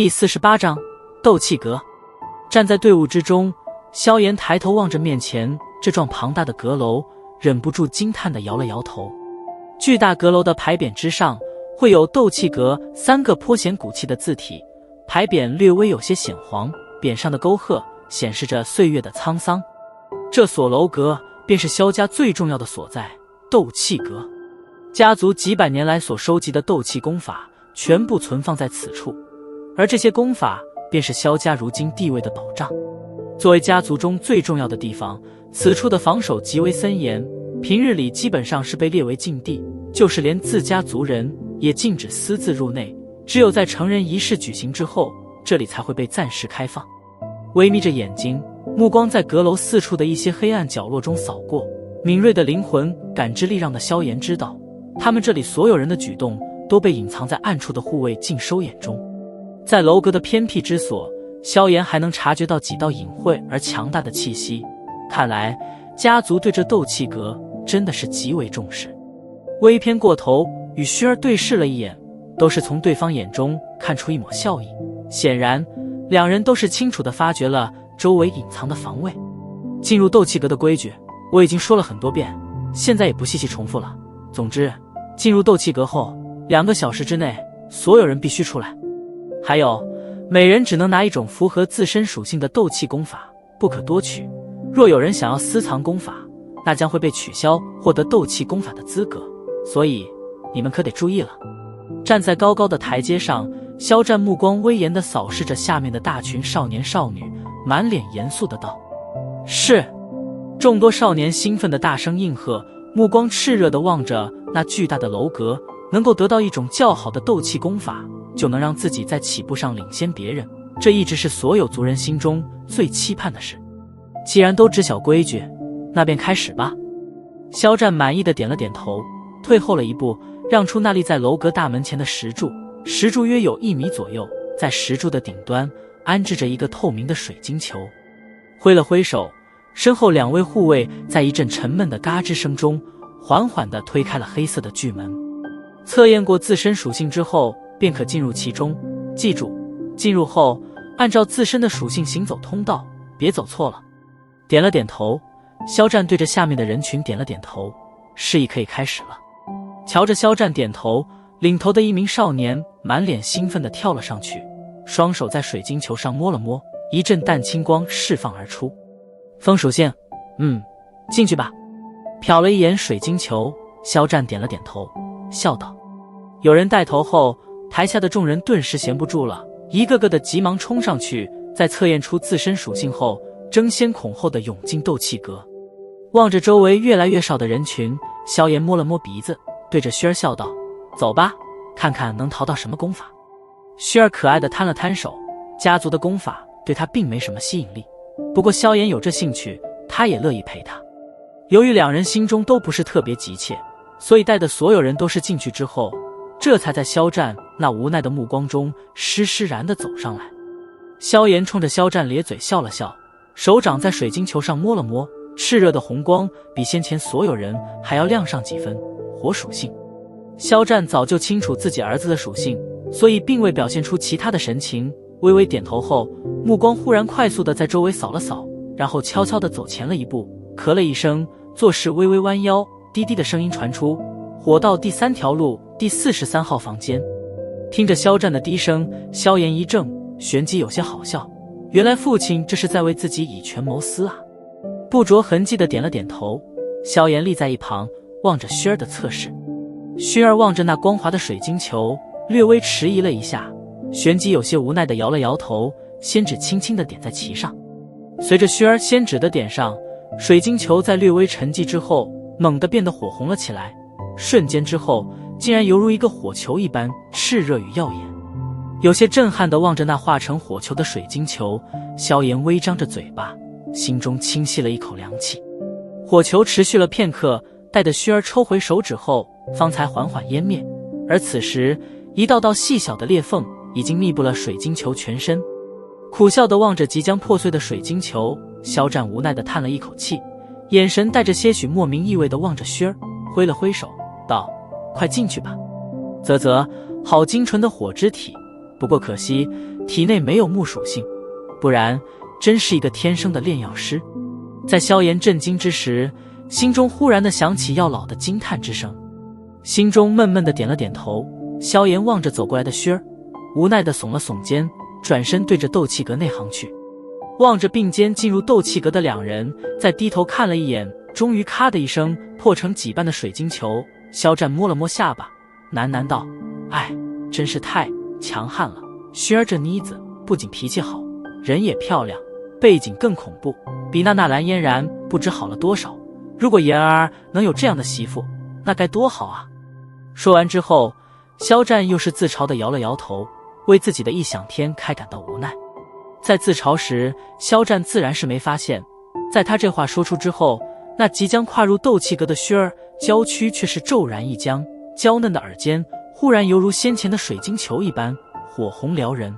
第48章斗气阁。站在队伍之中，萧炎抬头望着面前这幢庞大的阁楼，忍不住惊叹地摇了摇头。巨大阁楼的牌匾之上会有斗气阁3个颇显骨气的字体，牌匾略微有些显黄，匾上的沟壑显示着岁月的沧桑。这所楼阁便是萧家最重要的所在——斗气阁。家族几百年来所收集的斗气功法全部存放在此处，而这些功法便是萧家如今地位的保障。作为家族中最重要的地方，此处的防守极为森严，平日里基本上是被列为禁地，就是连自家族人也禁止私自入内，只有在成人仪式举行之后，这里才会被暂时开放。微眯着眼睛，目光在阁楼四处的一些黑暗角落中扫过，敏锐的灵魂感知力让的萧炎知道，他们这里所有人的举动都被隐藏在暗处的护卫尽收眼中。在楼阁的偏僻之所，萧炎还能察觉到几道隐晦而强大的气息，看来家族对这斗气阁真的是极为重视。微偏过头与薰儿对视了一眼，都是从对方眼中看出一抹笑意，显然两人都是清楚地发觉了周围隐藏的防卫。进入斗气阁的规矩我已经说了很多遍，现在也不细细重复了。总之，进入斗气阁后2个小时之内，所有人必须出来。还有，每人只能拿一种符合自身属性的斗气功法，不可多取。若有人想要私藏功法，那将会被取消获得斗气功法的资格，所以你们可得注意了。站在高高的台阶上，萧战目光威严地扫视着下面的大群少年少女，满脸严肃地道：是。众多少年兴奋地大声应和，目光炽热地望着那巨大的楼阁，能够得到一种较好的斗气功法，就能让自己在起步上领先别人，这一直是所有族人心中最期盼的事。既然都知晓规矩，那便开始吧。萧战满意的点了点头，退后了一步，让出那立在楼阁大门前的石柱，石柱约有1米左右，在石柱的顶端安置着一个透明的水晶球。挥了挥手，身后2位护卫在一阵沉闷的嘎吱声中缓缓地推开了黑色的巨门。测验过自身属性之后便可进入其中，记住，进入后按照自身的属性行走通道，别走错了。点了点头，萧战对着下面的人群点了点头，示意可以开始了。瞧着萧战点头，领头的一名少年满脸兴奋地跳了上去，双手在水晶球上摸了摸，一阵淡青光释放而出。风属性，进去吧。瞟了一眼水晶球，萧战点了点头，笑道。有人带头后，台下的众人顿时闲不住了，一个个的急忙冲上去，在测验出自身属性后，争先恐后的涌进斗气阁。望着周围越来越少的人群，萧炎摸了摸鼻子，对着薰儿笑道：走吧，看看能淘到什么功法。薰儿可爱的摊了摊手，家族的功法对他并没什么吸引力，不过萧炎有这兴趣，他也乐意陪他。由于2人心中都不是特别急切，所以带的所有人都是进去之后，这才在萧战那无奈的目光中施施然地走上来。萧炎冲着萧战咧嘴笑了笑，手掌在水晶球上摸了摸，炽热的红光比先前所有人还要亮上几分，火属性。萧战早就清楚自己儿子的属性，所以并未表现出其他的神情，微微点头后，目光忽然快速地在周围扫了扫，然后悄悄地走前了一步，咳了一声，做事微微弯腰，低低的声音传出：火道第3条路第43号房间。听着萧战的低声，萧炎一怔，旋即有些好笑，原来父亲这是在为自己以权谋私啊。不着痕迹的点了点头，萧炎立在一旁望着薰儿的测试。薰儿望着那光滑的水晶球，略微迟疑了一下，旋即有些无奈的摇了摇头，先指轻轻地点在其上。随着薰儿先指的点上，水晶球在略微沉寂之后猛地变得火红了起来，瞬间之后竟然犹如一个火球一般炽热与耀眼。有些震撼地望着那化成火球的水晶球，萧炎微张着嘴巴，心中轻吸了一口凉气。火球持续了片刻，待得薰儿抽回手指后方才缓缓湮灭，而此时一道道细小的裂缝已经密布了水晶球全身。苦笑地望着即将破碎的水晶球，萧战无奈地叹了一口气，眼神带着些许莫名意味地望着薰儿，挥了挥手道：快进去吧。啧啧，好精纯的火之体，不过可惜体内没有木属性，不然真是一个天生的炼药师。在萧炎震惊之时，心中忽然的响起药老的惊叹之声，心中闷闷的点了点头。萧炎望着走过来的薛儿，无奈的耸了耸肩，转身对着斗气阁内行去。望着并肩进入斗气阁的两人，再低头看了一眼，终于咔的一声破成几瓣的水晶球。肖战摸了摸下巴，喃喃道：哎，真是太强悍了。薛儿这妮子不仅脾气好，人也漂亮，背景更恐怖，比那蓝嫣然不知好了多少。如果妍儿能有这样的媳妇，那该多好啊。说完之后，肖战又是自嘲地摇了摇头，为自己的异想天开感到无奈。在自嘲时，肖战自然是没发现，在他这话说出之后，那即将跨入斗气阁的薛儿娇躯却是骤然一僵，娇嫩的耳尖忽然犹如先前的水晶球一般火红撩人。